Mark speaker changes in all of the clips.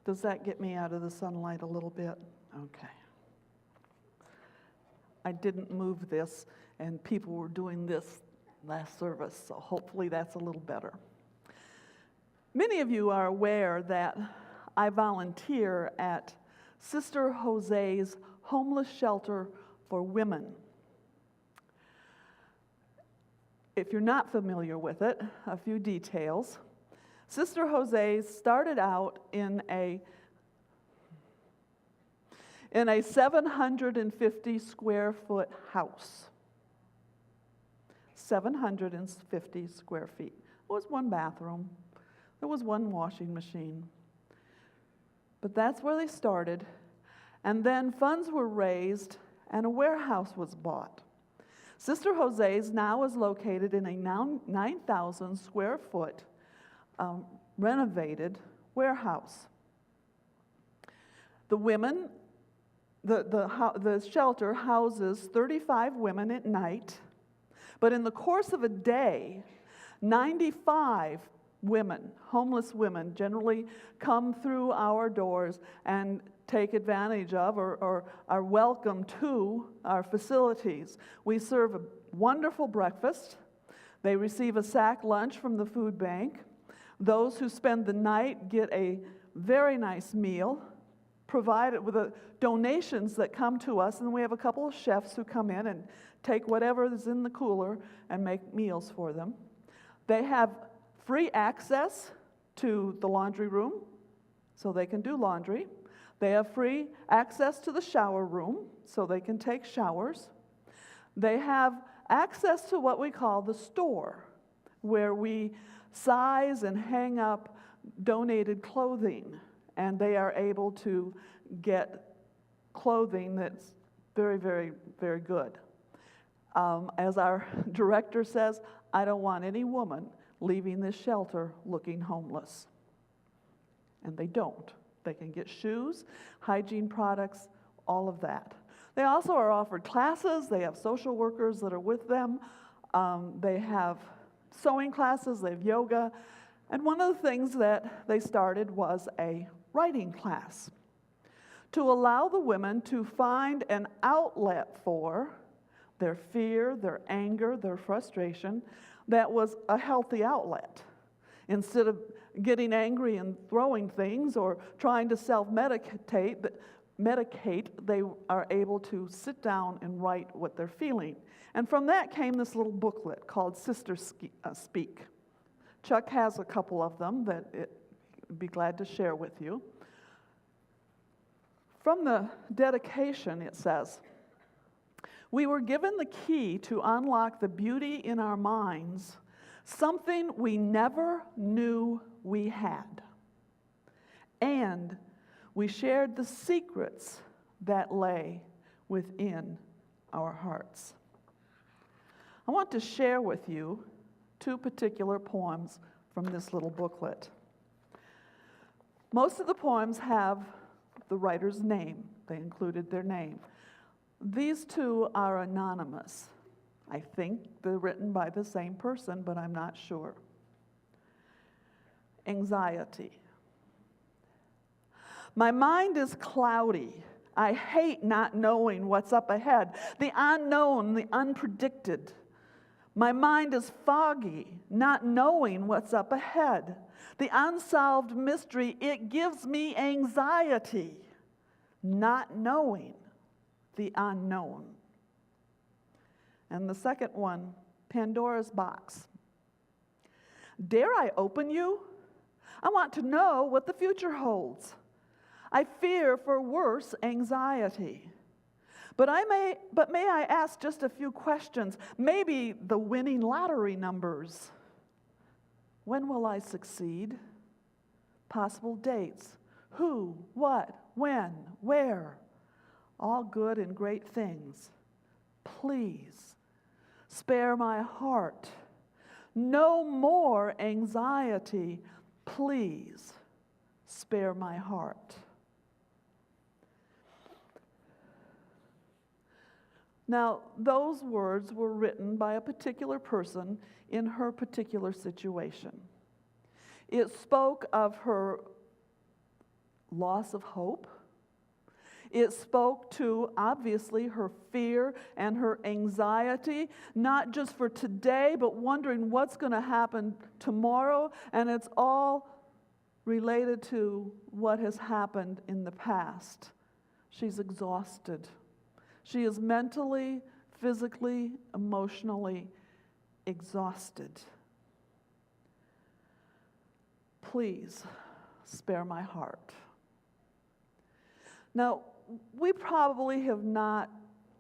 Speaker 1: Does that get me out of the sunlight a little bit? Okay. I didn't move this, and people were doing this last service, so hopefully that's a little better. Many of you are aware that I volunteer at Sister Jose's homeless shelter for women. If you're not familiar with it, a few details. Sister Jose started out in a 750 square foot house. 750 square feet. There was one bathroom. There was one washing machine. But that's where they started. And then funds were raised and a warehouse was bought. Sister Jose's now is located in a 9,000 square foot renovated warehouse. The women, the shelter houses 35 women at night, but in the course of a day, 95 women, homeless women, generally come through our doors and take advantage of or are welcome to our facilities. We serve a wonderful breakfast. They receive a sack lunch from the food bank. Those who spend the night get a very nice meal, provided with the donations that come to us, and we have a couple of chefs who come in and take whatever is in the cooler and make meals for them. They have free access to the laundry room, so they can do laundry. They have free access to the shower room, so they can take showers. They have access to what we call the store, where we size and hang up donated clothing, and they are able to get clothing that's very, very, very good. As our director says, I don't want any woman leaving this shelter looking homeless. And they don't. They can get shoes, hygiene products, all of that. They also are offered classes. They have social workers that are with them. They have sewing classes, they have yoga. And one of the things that they started was a writing class to allow the women to find an outlet for their fear, their anger, their frustration that was a healthy outlet. Instead of getting angry and throwing things or trying to self-medicate, they are able to sit down and write what they're feeling. And from that came this little booklet called Sister Speak. Chuck has a couple of them that I'd be glad to share with you. From the dedication, it says, "We were given the key to unlock the beauty in our minds, something we never knew we had. And we shared the secrets that lay within our hearts." I want to share with you two particular poems from this little booklet. Most of the poems have the writer's name. They included their name. These two are anonymous. I think they're written by the same person, but I'm not sure. Anxiety. My mind is cloudy. I hate not knowing what's up ahead. The unknown, the unpredicted. My mind is foggy, not knowing what's up ahead. The unsolved mystery, it gives me anxiety, not knowing the unknown. And the second one, Pandora's box. Dare I open you? I want to know what the future holds. I fear for worse anxiety. But may I ask just a few questions? Maybe the winning lottery numbers. When will I succeed? Possible dates. Who, what, when, where? All good and great things. Please, spare my heart. No more anxiety. Please, spare my heart. Now, those words were written by a particular person in her particular situation. It spoke of her loss of hope. It spoke to, obviously, her fear and her anxiety, not just for today, but wondering what's going to happen tomorrow. And it's all related to what has happened in the past. She's exhausted. She is mentally, physically, emotionally exhausted. Please spare my heart. Now, we probably have not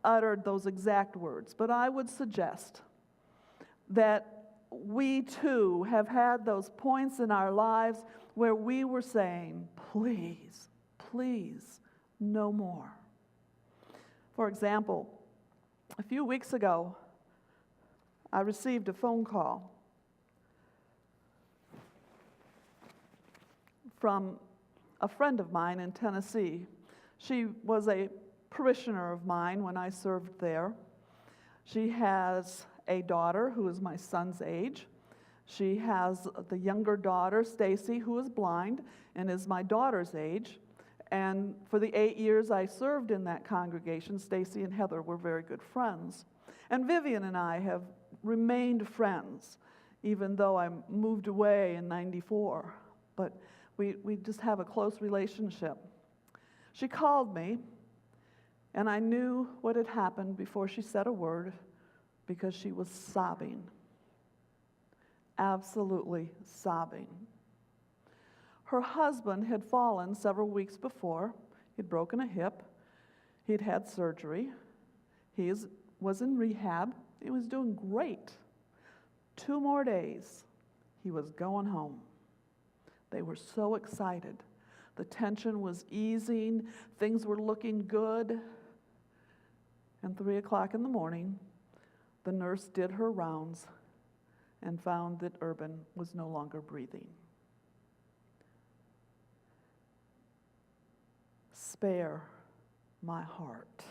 Speaker 1: uttered those exact words, but I would suggest that we too have had those points in our lives where we were saying, please, please, no more. For example, a few weeks ago, I received a phone call from a friend of mine in Tennessee. She was a parishioner of mine when I served there. She has a daughter who is my son's age. She has the younger daughter, Stacy, who is blind and is my daughter's age. And for the 8 years I served in that congregation, Stacy and Heather were very good friends. And Vivian and I have remained friends, even though I moved away in '94. But we just have a close relationship. She called me, and I knew what had happened before she said a word, because she was sobbing. Absolutely sobbing. Her husband had fallen several weeks before. He'd broken a hip. He'd had surgery. He was in rehab. He was doing great. 2 more days, he was going home. They were so excited. The tension was easing. Things were looking good. And 3 o'clock in the morning, the nurse did her rounds and found that Urban was no longer breathing. Spare my heart.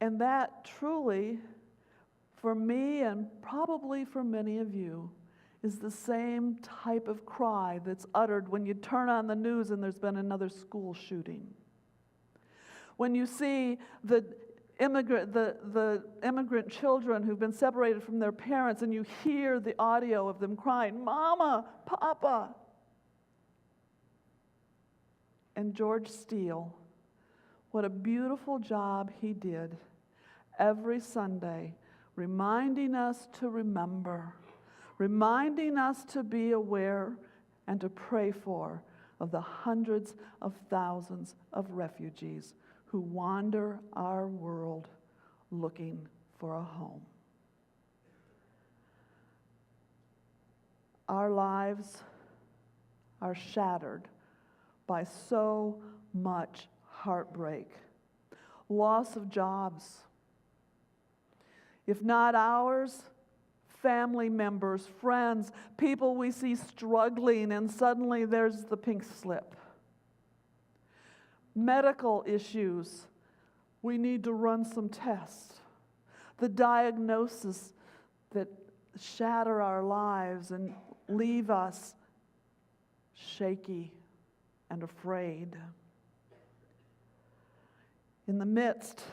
Speaker 1: And that truly, for me and probably for many of you, is the same type of cry that's uttered when you turn on the news and there's been another school shooting. When you see the immigrant children who've been separated from their parents and you hear the audio of them crying, "Mama, Papa." And George Steele, what a beautiful job he did every Sunday, reminding us to remember, reminding us to be aware and to pray for of the hundreds of thousands of refugees who wander our world looking for a home. Our lives are shattered by so much heartbreak, loss of jobs. If not ours, family members, friends, people we see struggling, and suddenly there's the pink slip. Medical issues, we need to run some tests. The diagnosis that shatter our lives and leave us shaky and afraid. In the midst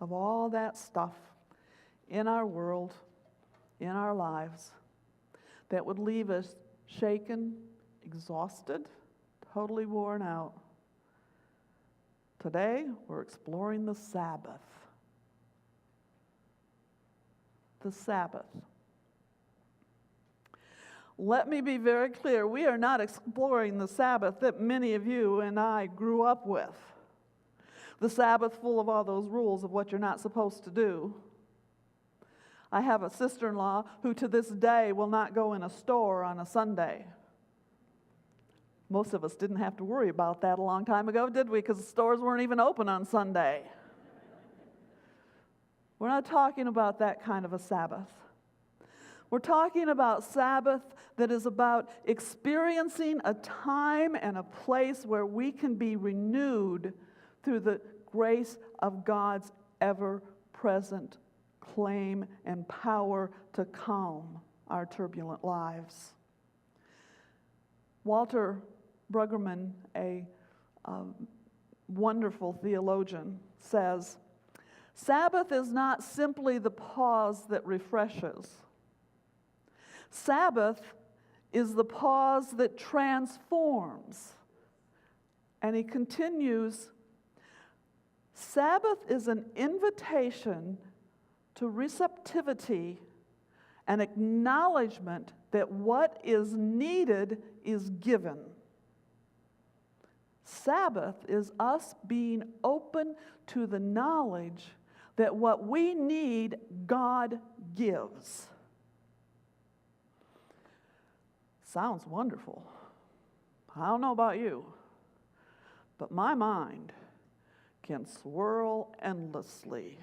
Speaker 1: of all that stuff in our world, in our lives, that would leave us shaken, exhausted, totally worn out, today we're exploring the Sabbath. The Sabbath. Let me be very clear, we are not exploring the Sabbath that many of you and I grew up with. The Sabbath full of all those rules of what you're not supposed to do. I have a sister-in-law who to this day will not go in a store on a Sunday. Most of us didn't have to worry about that a long time ago, did we? Because the stores weren't even open on Sunday. We're not talking about that kind of a Sabbath. We're talking about Sabbath that is about experiencing a time and a place where we can be renewed through the grace of God's ever-present claim and power to calm our turbulent lives. Walter Brueggemann, a wonderful theologian, says, Sabbath is not simply the pause that refreshes. Sabbath is the pause that transforms. And he continues, Sabbath is an invitation to receptivity and acknowledgement that what is needed is given. Sabbath is us being open to the knowledge that what we need, God gives. Sounds wonderful. I don't know about you, but my mind can swirl endlessly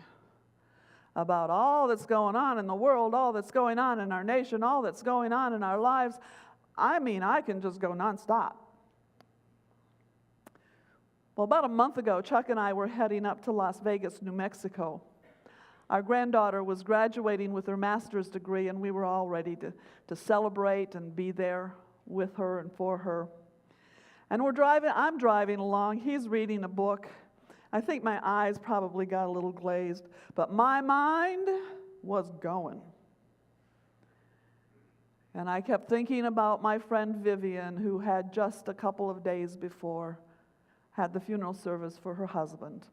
Speaker 1: about all that's going on in the world, all that's going on in our nation, all that's going on in our lives. I mean, I can just go nonstop. Well, about a month ago, Chuck and I were heading up to Las Vegas, New Mexico. Our granddaughter was graduating with her master's degree, and we were all ready to celebrate and be there with her and for her. And I'm driving along, he's reading a book. I think my eyes probably got a little glazed, but my mind was going. And I kept thinking about my friend Vivian, who had just a couple of days before had the funeral service for her husband.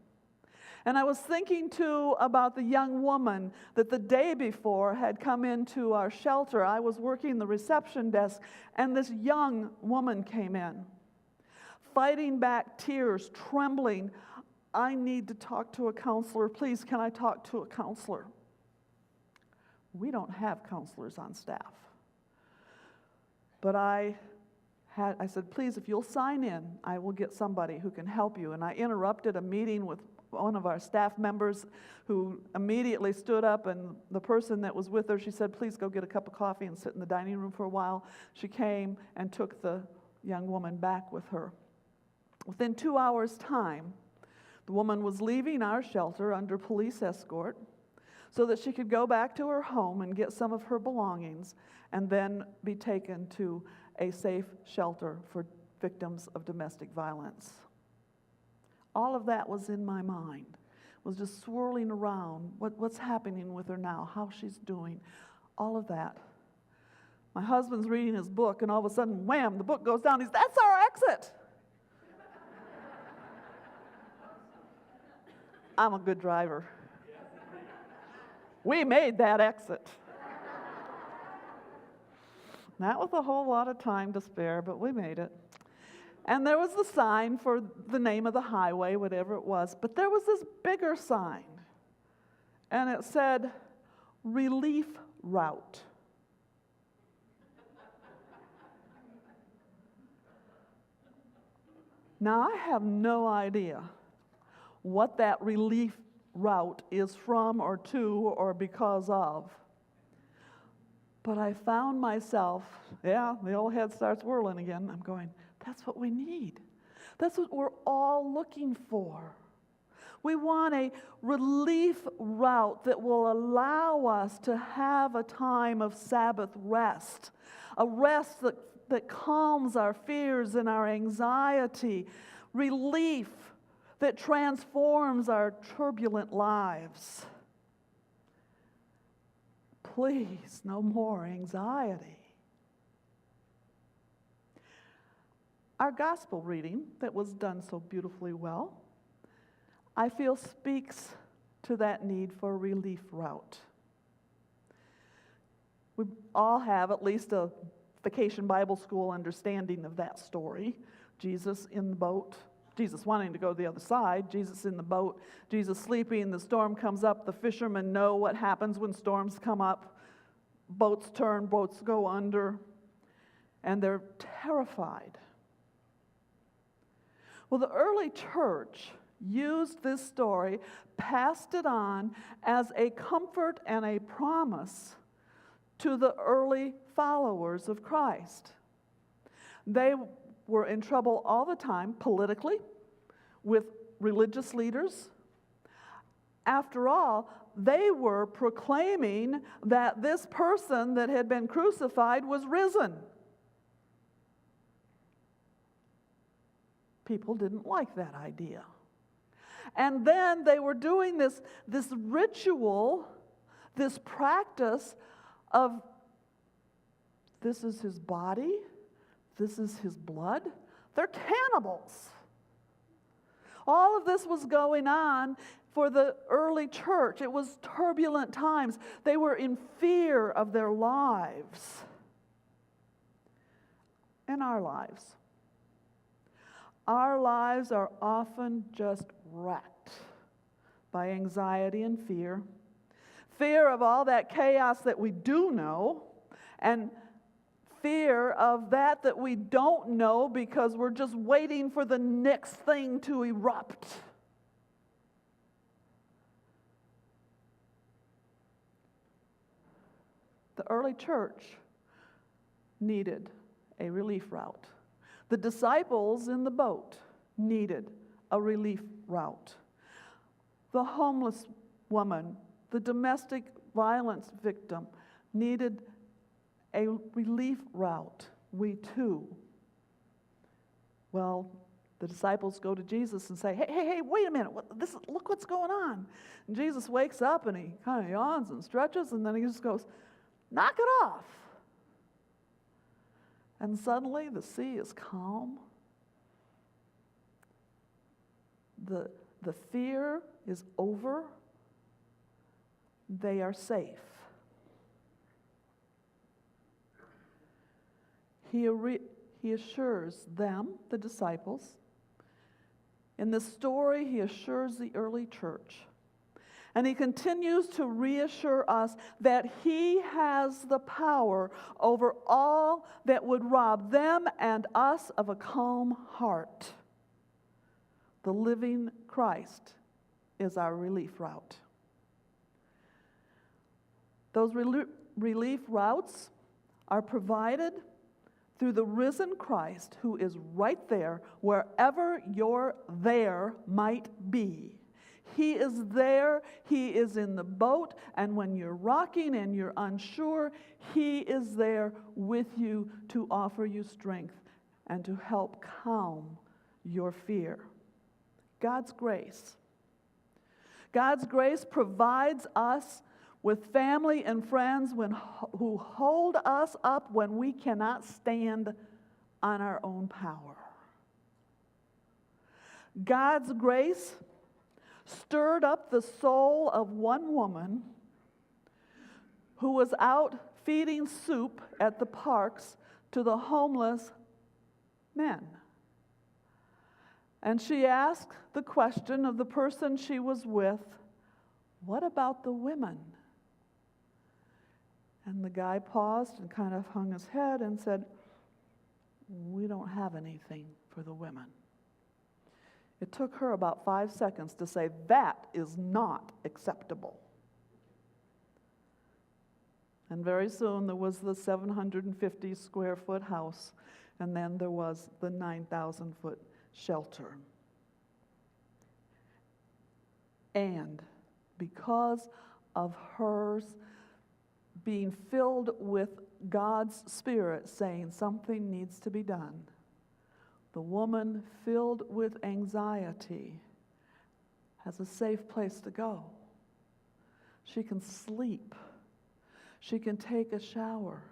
Speaker 1: And I was thinking, too, about the young woman that the day before had come into our shelter. I was working the reception desk, and this young woman came in, fighting back tears, trembling. I need to talk to a counselor. Please, can I talk to a counselor? We don't have counselors on staff. But I said, please, if you'll sign in, I will get somebody who can help you. And I interrupted a meeting with one of our staff members who immediately stood up, and the person that was with her, she said, please go get a cup of coffee and sit in the dining room for a while. She came and took the young woman back with her. Within 2 hours' time, the woman was leaving our shelter under police escort so that she could go back to her home and get some of her belongings and then be taken to a safe shelter for victims of domestic violence. All of that was in my mind, was just swirling around, what's happening with her now, how she's doing, all of that. My husband's reading his book, and all of a sudden, wham, the book goes down. That's our exit. I'm a good driver. We made that exit. Not with a whole lot of time to spare, but we made it. And there was the sign for the name of the highway, whatever it was, but there was this bigger sign, and it said, Relief Route. Now, I have no idea what that relief route is from or to or because of. But I found myself, the old head starts whirling again. I'm going, that's what we need. That's what we're all looking for. We want a relief route that will allow us to have a time of Sabbath rest, a rest that calms our fears and our anxiety, relief that transforms our turbulent lives. Please, no more anxiety. Our gospel reading that was done so beautifully well, I feel speaks to that need for a relief route. We all have at least a vacation Bible school understanding of that story. Jesus in the boat, Jesus wanting to go to the other side, Jesus in the boat, Jesus sleeping, the storm comes up, the fishermen know what happens when storms come up. Boats turn, boats go under, and they're terrified. Well, the early church used this story, passed it on as a comfort and a promise to the early followers of Christ. They were in trouble all the time, politically, with religious leaders. After all, they were proclaiming that this person that had been crucified was risen. People didn't like that idea. And then they were doing this ritual, this practice of this is his body, this is his blood. They're cannibals. All of this was going on for the early church. It was turbulent times. They were in fear of their lives. And our lives. Our lives are often just wrecked by anxiety and fear. Fear of all that chaos that we do know, and fear of that we don't know because we're just waiting for the next thing to erupt. The early church needed a relief route. The disciples in the boat needed a relief route. The homeless woman, the domestic violence victim, needed a relief route. We too. Well, the disciples go to Jesus and say, hey, wait a minute, look what's going on. And Jesus wakes up and he kind of yawns and stretches, and then he just goes, knock it off. And suddenly the sea is calm. The fear is over. They are safe. He assures them, the disciples. In this story, he assures the early church. And he continues to reassure us that he has the power over all that would rob them and us of a calm heart. The living Christ is our relief route. Those relief routes are provided through the risen Christ, who is right there wherever your there might be. He is there, he is in the boat, and when you're rocking and you're unsure, he is there with you to offer you strength and to help calm your fear. God's grace. God's grace provides us with family and friends who hold us up when we cannot stand on our own power. God's grace stirred up the soul of one woman who was out feeding soup at the parks to the homeless men. And she asked the question of the person she was with, what about the women? And the guy paused and kind of hung his head and said, we don't have anything for the women. It took her about 5 seconds to say, that is not acceptable. And very soon there was the 750 square foot house, and then there was the 9,000 foot shelter. And because of hers being filled with God's Spirit saying something needs to be done, the woman filled with anxiety has a safe place to go. She can sleep. She can take a shower.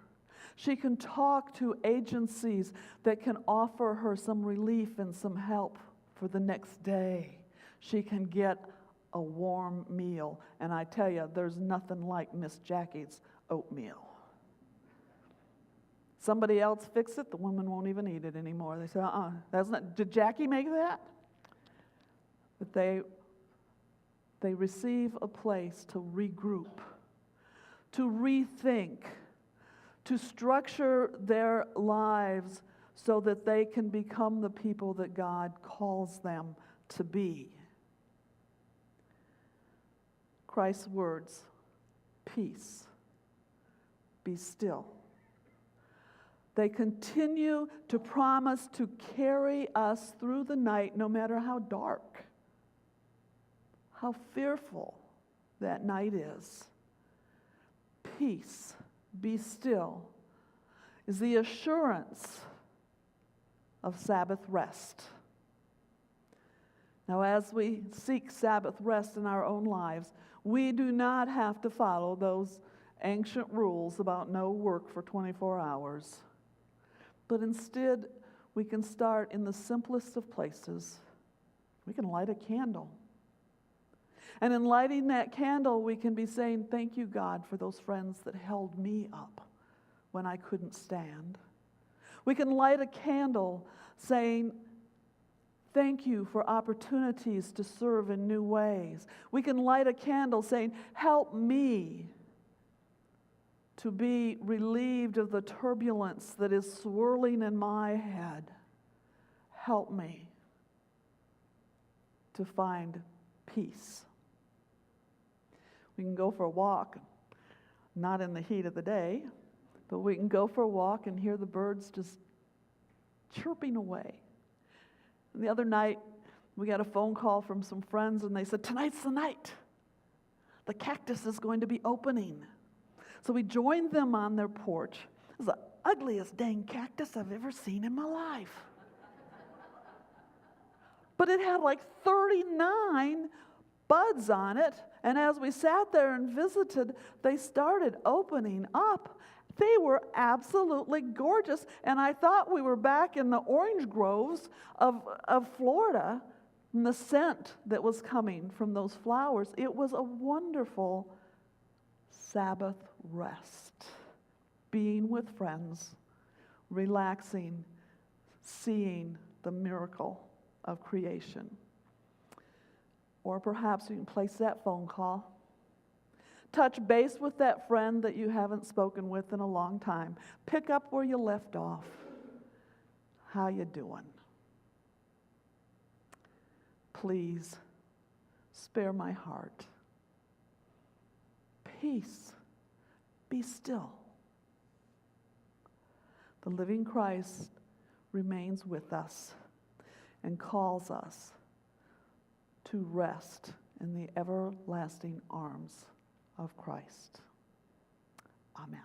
Speaker 1: She can talk to agencies that can offer her some relief and some help for the next day. She can get a warm meal. And I tell you, there's nothing like Miss Jackie's oatmeal. Somebody else fix it, the woman won't even eat it anymore. They say, that's not, did Jackie make that? But they receive a place to regroup, to rethink, to structure their lives so that they can become the people that God calls them to be. Christ's words, peace, be still. They continue to promise to carry us through the night no matter how dark, how fearful that night is. Peace, be still, is the assurance of Sabbath rest. Now, as we seek Sabbath rest in our own lives, we do not have to follow those ancient rules about no work for 24 hours. But instead, we can start in the simplest of places. We can light a candle. And in lighting that candle, we can be saying, thank you, God, for those friends that held me up when I couldn't stand. We can light a candle saying, thank you for opportunities to serve in new ways. We can light a candle saying, help me to be relieved of the turbulence that is swirling in my head. Help me to find peace. We can go for a walk, not in the heat of the day, but we can go for a walk and hear the birds just chirping away. And the other night, we got a phone call from some friends, and they said, tonight's the night. The cactus is going to be opening. So we joined them on their porch. It was the ugliest dang cactus I've ever seen in my life. But it had like 39 buds on it, and as we sat there and visited, they started opening up. They were absolutely gorgeous, and I thought we were back in the orange groves of Florida, and the scent that was coming from those flowers. It was a wonderful Sabbath rest, being with friends, relaxing, seeing the miracle of creation. Or perhaps you can place that phone call. Touch base with that friend that you haven't spoken with in a long time. Pick up where you left off. How you doing? Please spare my heart. Peace. Be still. The living Christ remains with us and calls us to rest in the everlasting arms of Christ. Amen.